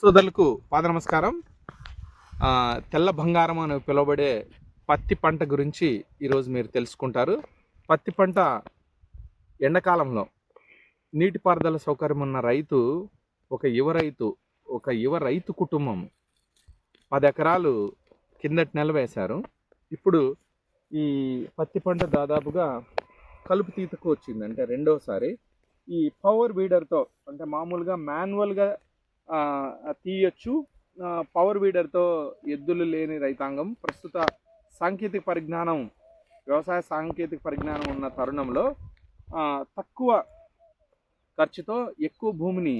సోదరులకు పాద నమస్కారం. తెల్ల బంగారం అని పిలువబడే పత్తి పంట గురించి ఈరోజు మీరు తెలుసుకుంటారు. పత్తి పంట ఎండాకాలంలో నీటిపారుదల సౌకర్యం ఉన్న రైతు ఒక యువ రైతు కుటుంబం 10 ఎకరాలు కిందటి నెల వేశారు. ఇప్పుడు ఈ పత్తి పంట దాదాపుగా కలుపు తీతకు వచ్చింది, అంటే రెండోసారి. ఈ పవర్ వీడర్తో, అంటే మామూలుగా మాన్యువల్గా తీయచ్చు, పవర్ వీడర్తో ఎద్దులు లేని రైతాంగం ప్రస్తుత వ్యవసాయ సాంకేతిక పరిజ్ఞానం ఉన్న తరుణంలో తక్కువ ఖర్చుతో ఎక్కువ భూమిని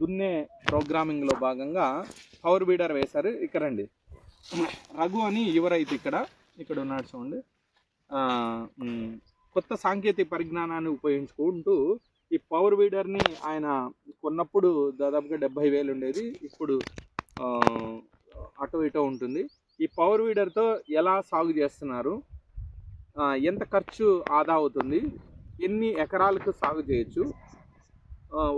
దున్నే ప్రోగ్రామింగ్లో భాగంగా పవర్ వీడర్ వేశారు. ఇక్కడ రండి, రఘు అని యువ రైతు ఇక్కడ ఉన్నాడు చూడండి. కొత్త సాంకేతిక పరిజ్ఞానాన్ని ఉపయోగించుకుంటూ ఈ పవర్ వీడర్ని ఆయన కొన్నప్పుడు దాదాపుగా 70,000 ఉండేది, ఇప్పుడు అటు ఇటో ఉంటుంది. ఈ పవర్ వీడర్తో ఎలా సాగు చేస్తున్నారు, ఎంత ఖర్చు ఆదా అవుతుంది, ఎన్ని ఎకరాలకు సాగు చేయొచ్చు,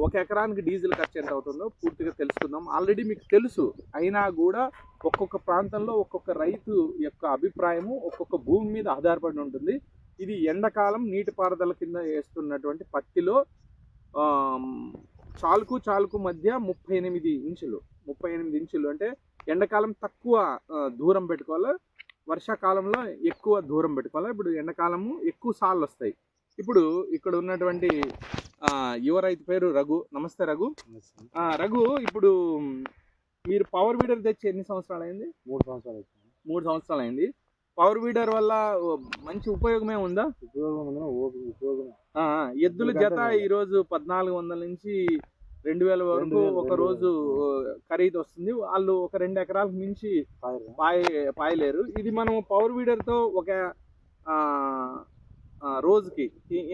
1 ఎకరానికి డీజిల్ ఖర్చు ఎంత అవుతుందో పూర్తిగా తెలుసుకుందాం. ఆల్రెడీ మీకు తెలుసు, అయినా కూడా ఒక్కొక్క ప్రాంతంలో ఒక్కొక్క రైతు యొక్క అభిప్రాయము ఒక్కొక్క భూమి మీద ఆధారపడి ఉంటుంది. ఇది ఎండాకాలం నీటిపారుదల కింద వేస్తున్నటువంటి పత్తిలో చాలుకు మధ్య 38 ఇంచులు, అంటే ఎండాకాలం తక్కువ దూరం పెట్టుకోవాలి, వర్షాకాలంలో ఎక్కువ దూరం పెట్టుకోవాలి. ఇప్పుడు ఎండాకాలము ఎక్కువ సార్లు వస్తాయి. ఇప్పుడు ఇక్కడ ఉన్నటువంటి యువ రైతు పేరు రఘు. నమస్తే రఘు. రఘు, ఇప్పుడు మీరు పవర్ వీడర్ తెచ్చి ఎన్ని సంవత్సరాలు అయింది? 3 సంవత్సరాలు అయింది. పవర్ వీడర్ వల్ల మంచి ఉపయోగమే ఉందా? ఎద్దుల జత ఈరోజు 1400 నుంచి 2000 వరకు ఒక రోజు ఖరీదు వస్తుంది. వాళ్ళు ఒక 2 ఎకరాలకు మించి పాయలేరు. ఇది మనం పవర్ వీడర్తో ఒక రోజుకి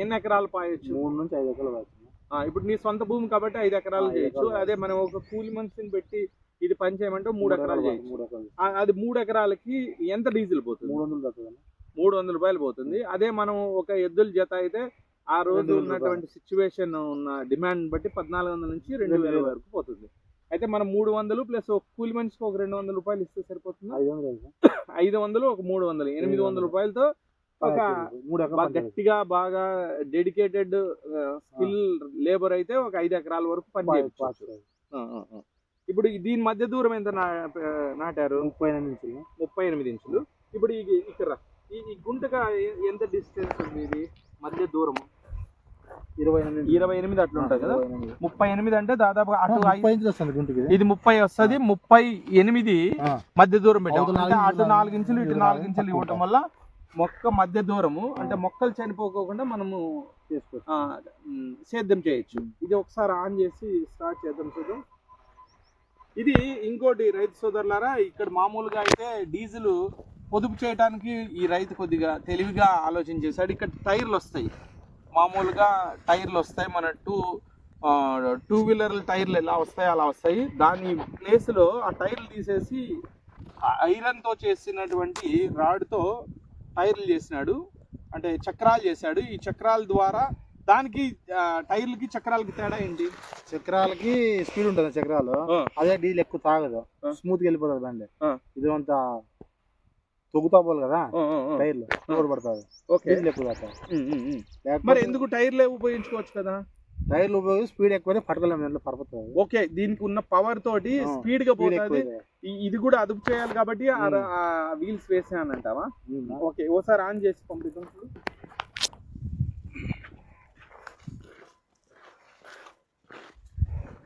ఎన్ని ఎకరాలు పాయొచ్చు? 3 నుంచి 5 ఎకరాలు పాయొచ్చు. ఇప్పుడు నీ సొంత భూమి కాబట్టి 5 ఎకరాలు చేయొచ్చు. అదే మనం ఒక కూలి మనిషిని పెట్టి ఇది పని చేయమంటే 3 ఎకరాలు చేయొచ్చు. అది 3 ఎకరాలకి ఎంత డీజిల్ పోతుంది? 300 రూపాయలు పోతుంది. అదే మనం ఒక ఎద్దుల జత అయితే ఆ రోజు ఉన్నటువంటి సిచ్యువేషన్ ఉన్న డిమాండ్ బట్టి 1400 నుంచి 2000 వరకు పోతుంది. అయితే మనం 300 ప్లస్ ఒక కూలి మనిషికి ఒక 200 రూపాయలు ఇస్తే సరిపోతుంది. 500 ఒక 300, 800 రూపాయలతో ఒక గట్టిగా బాగా డెడికేటెడ్ స్కిల్ లేబర్ అయితే ఒక 5 ఎకరాల వరకు పని చేయవచ్చు. ఇప్పుడు దీని మధ్య దూరం ఎంత నాటారు? 38 ఇంచులు. ఇప్పుడు ఇక్కడ ఈ గుంటగా ఎంత డిస్టెన్స్ ఉంది? ఇది మధ్య దూరం 28 అట్లా ఉంటుంది కదా. 38 అంటే దాదాపు అటు ఇది 30 వస్తుంది. 38 మధ్య దూరం పెట్టాము. అంటే అటు 4 ఇంచులు ఇటు 4 ఇంచులు ఇవ్వటం వల్ల మొక్క మధ్య దూరము, అంటే మొక్కలు చనిపోకోకుండా మనము సేద్యం చేయొచ్చు. ఇది ఒకసారి ఆన్ చేసి స్టార్ట్ చేద్దాం. ఇది ఇంకోటి రైతు సోదరులారా, ఇక్కడ మామూలుగా అయితే డీజిల్ పొదుపు చేయడానికి ఈ రైతు కొద్దిగా తెలివిగా ఆలోచన చేశాడు. ఇక్కడ టైర్లు వస్తాయి, మామూలుగా టైర్లు వస్తాయి. మన టూ వీలర్ టైర్లు ఎలా వస్తాయి అలా వస్తాయి. దాని ప్లేస్లో ఆ టైర్లు తీసేసి ఐరన్తో చేసినటువంటి రాడ్తో టైర్లు చేసినాడు, అంటే చక్రాలు చేశాడు. ఈ చక్రాల ద్వారా దానికి టైర్లకి చక్రాలకి తేడా ఏంటి? చక్రాలకి స్పీడ్ ఉంటుంది చక్రాలు, అదే డీజిల్ ఎక్కువ తాగదు, స్మూత్ గా వెళ్ళిపోతుంది బండి. ఇది అంతా తొగుతా పోలు కదా టైర్లు పడుతుంది, డీజిల్ ఎక్కువ తాగుతాయి. మరి ఎందుకు టైర్లే ఉపయోగించుకోవచ్చు కదా? టైర్లు ఉపయోగించి స్పీడ్ ఎక్కువ పట్టుకోలేము, పడిపోతుంది. ఓకే, దీనికి ఉన్న పవర్ తోటి స్పీడ్ గా పోతుంది. ఇది కూడా అదుపు చేయాలి కాబట్టి వీల్స్ వేసానంటావా? ఓకే, ఓసారి ఆన్ చేసి పంపిద్దాం.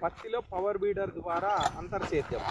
పత్తిలో పవర్ బీడర్ ద్వారా అంతర్సేద్యం.